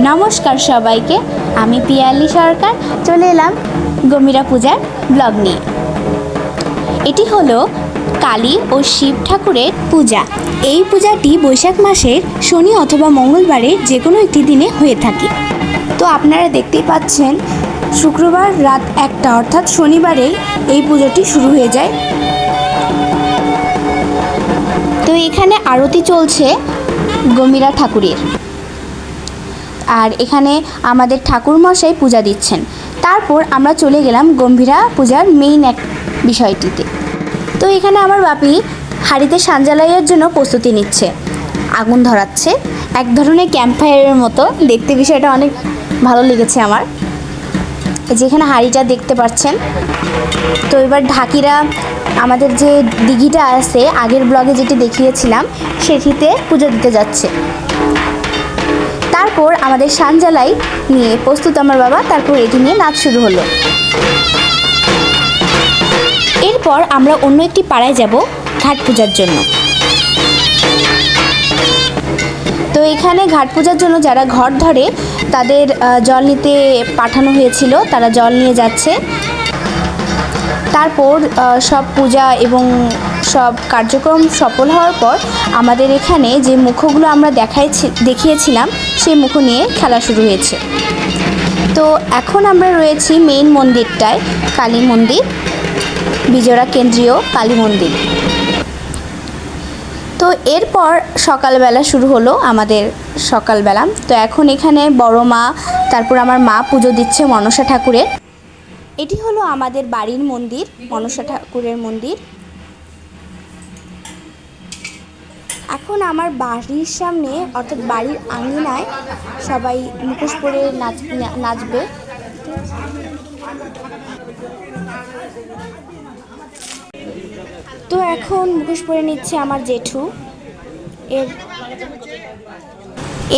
নমস্কার সবাইকে, আমি পিয়ালি সরকার চলে এলাম গম্ভীরা পূজার ব্লগ নিয়ে। এটি হলো কালী ও শিব ঠাকুরের পূজা। এই পূজাটি বৈশাখ মাসের শনি অথবা মঙ্গলবারের যে কোনো একটি দিনে হয়ে থাকে। তো আপনারা দেখতেই পাচ্ছেন শুক্রবার রাত 1টা অর্থাৎ শনিবারে এই পুজোটি শুরু হয়ে যায়। তো এখানে আরতি চলছে গম্ভীরা ঠাকুরের, আর এখানে আমাদের ঠাকুরমশাই পূজা দিচ্ছেন। তারপর আমরা চলে গেলাম গম্ভীরা পূজার মেইন এক বিষয়টিতে। তো এখানে আমার বাপি হাঁড়িতে সানজালাইয়ের জন্য প্রস্তুতি নিচ্ছে, আগুন ধরাচ্ছে এক ধরনের ক্যাম্পফায়ারের মতো। দেখতে বিষয়টা অনেক ভালো লেগেছে আমার। যেখানে হাঁড়িটা দেখতে পাচ্ছেন। তো এবার ঢাকিরা আমাদের যে দিঘিটা আছে আগের ব্লগে যেটি দেখিয়েছিলাম সেটিতে পুজো দিতে যাচ্ছে। তারপর আমাদের সানজালাই নিয়ে প্রস্তুত আমার বাবা, তারপর এটি নিয়ে নাচ শুরু হলো। এরপর আমরা অন্য একটি পাড়ায় যাব ঘাট পূজার জন্য। তো এখানে ঘাট পূজার জন্য যারা ঘর ধরে তাদের জল নিতে পাঠানো হয়েছিল, তারা জল নিয়ে যাচ্ছে। তারপর সব পূজা এবং সব কার্যক্রম সফল হওয়ার পর আমাদের এখানে যে মুখগুলো আমরা দেখিয়েছিলাম সেই মুখ নিয়ে খেলা শুরু হয়েছে। তো এখন আমরা রয়েছি মেইন মন্দিরটায়, কালী মন্দির, বিজোড়া কেন্দ্রীয় কালী মন্দির। তো এরপর সকালবেলা শুরু হলো আমাদের সকালবেলা। তো এখন এখানে বড় মা, তারপর আমার মা পুজো দিচ্ছে মনসা ঠাকুরের। এটি হলো আমাদের বাড়ির মন্দির, মনসা ঠাকুরের মন্দির। এখন আমার বাড়ির সামনে অর্থাৎ বাড়ির আঙিনায় সবাই মুখোশ পরে নাচবে। তো এখন মুখোশ পরে নিচ্ছে আমার জেঠু।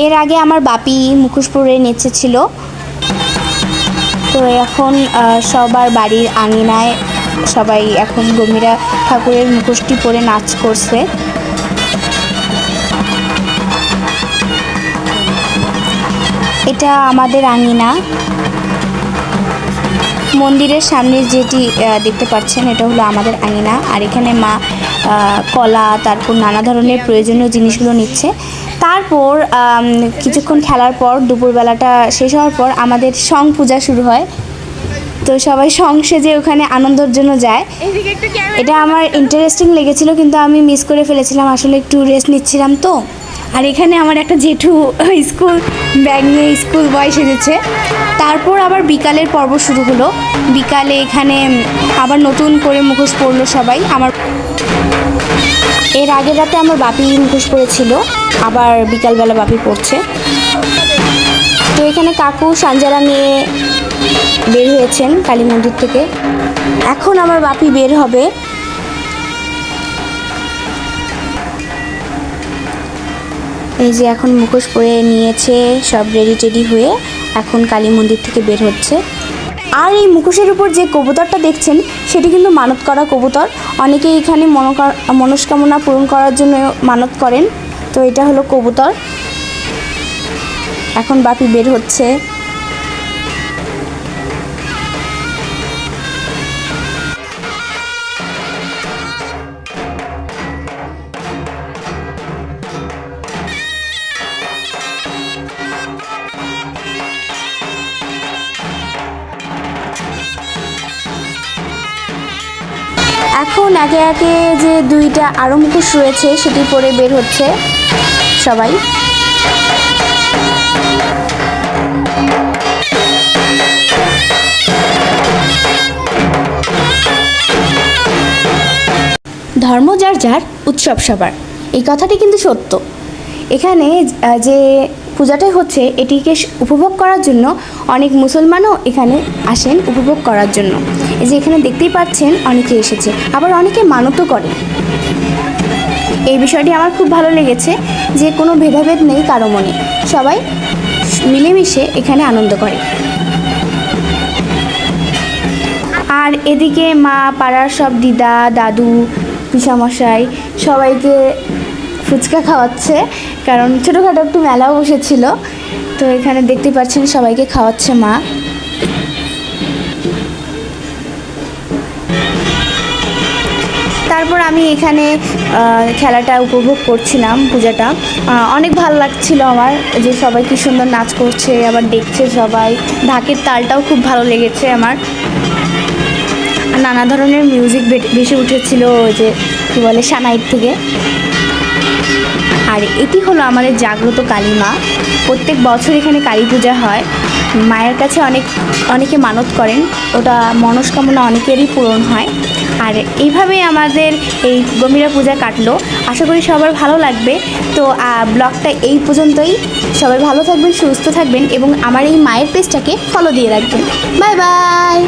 এর আগে আমার বাপি মুখোশ পরে নেচেছিল। তো এখন সবার বাড়ির আঙিনায় সবাই এখন গম্ভীরা ঠাকুরের মুখোশটি পরে নাচ করছে। এটা আমাদের আঙিনা। মন্দিরের সামনে যেটি দেখতে পাচ্ছেন এটা হলো আমাদের আঙিনা। আর এখানে মা কলা, তারপর নানা ধরনের প্রয়োজনীয় জিনিসগুলো নিচ্ছে। তারপর কিছুক্ষণ খেলার পর দুপুরবেলাটা শেষ হওয়ার পর আমাদের সং পূজা শুরু হয়। তো সবাই সং সেজে ওখানে আনন্দের জন্য যায়। এটা আমার ইন্টারেস্টিং লেগেছিল, কিন্তু আমি মিস করে ফেলেছিলাম, আসলে একটু রেস্ট নিচ্ছিলাম তো। আর এখানে আমার একটা জেঠু স্কুল ব্যাগ নিয়ে স্কুল বয় সেজেছে। তারপর আবার বিকালের পর্ব শুরু হলো। বিকালে এখানে আবার নতুন করে মুখোশ পরলো সবাই। এর আগের রাতে আমার বাপি মুখোশ পরেছিল, আবার বিকালবেলা বাপি পড়ছে। তো এখানে কাকু সানজালা নিয়ে বের হয়েছেন কালী মন্দির থেকে। এখন আমার বাপি বের হবে। এই যে এখন মুখোশ পরে নিয়েছে, সব রেডি টেডি হয়ে এখন কালী মন্দির থেকে বের হচ্ছে। আর এই মুখোশের উপর যে কবুতরটা দেখছেন সেটি কিন্তু মানত করা কবুতর। অনেকে এখানে মনস্কামনা পূরণ করার জন্য মানত করেন। তো এটা হলো কবুতর। এখন বাপি বের হচ্ছে। এখন একে একে যে দুইটা আরও মুখোশ রয়েছে সেটি পরে বের হচ্ছে সবাই। ধর্ম যার যার, উৎসব সবার, এই কথাটি কিন্তু সত্য। এখানে যে পূজাটাই হচ্ছে এটিকে উপভোগ করার জন্য অনেক মুসলমানও এখানে আসেন উপভোগ করার জন্য। এই যে এখানে দেখতেই পাচ্ছেন অনেকে এসেছে, আবার অনেকে মানতও করে। এই বিষয়টি আমার খুব ভালো লেগেছে যে কোনো ভেদাভেদ নেই কারো মনে, সবাই মিলেমিশে এখানে আনন্দ করে। আর এদিকে মা, পাড়ার সব দিদা, দাদু, পিসামশাই সবাইকে ফুচকা খাওয়াচ্ছে, কারণ ছোটোখাটো একটু মেলাও বসেছিল। তো তো এখানে দেখতে পাচ্ছেন সবাইকে খাওয়াচ্ছে মা। তারপর আমি এখানে খেলাটা উপভোগ করছিলাম, পূজাটা অনেক ভালো লাগছিল আমার, যে সবাই কি সুন্দর নাচ করছে, আবার দেখছে সবাই। ঢাকের তালটাও খুব ভালো লেগেছে আমার। নানা ধরনের মিউজিক ভেসে উঠেছিল, ওই যে কী বলে সানাইর থেকে। আর এটি হলো আমাদের জাগ্রত কালী মা। প্রত্যেক বছর এখানে কালী পূজা হয়। মায়ের কাছে অনেকে মানত করেন, ওটা মনস্কামনা অনেকেরই পূরণ হয়। আর এইভাবেই আমাদের এই গম্ভীরা পূজা কাটলো। আশা করি সবার ভালো লাগবে। তো ব্লগটা এই পর্যন্তই। সবাই ভালো থাকবেন, সুস্থ থাকবেন এবং আমার এই মায়ের পেজটাকে ফলো দিয়ে রাখবেন। Bye bye.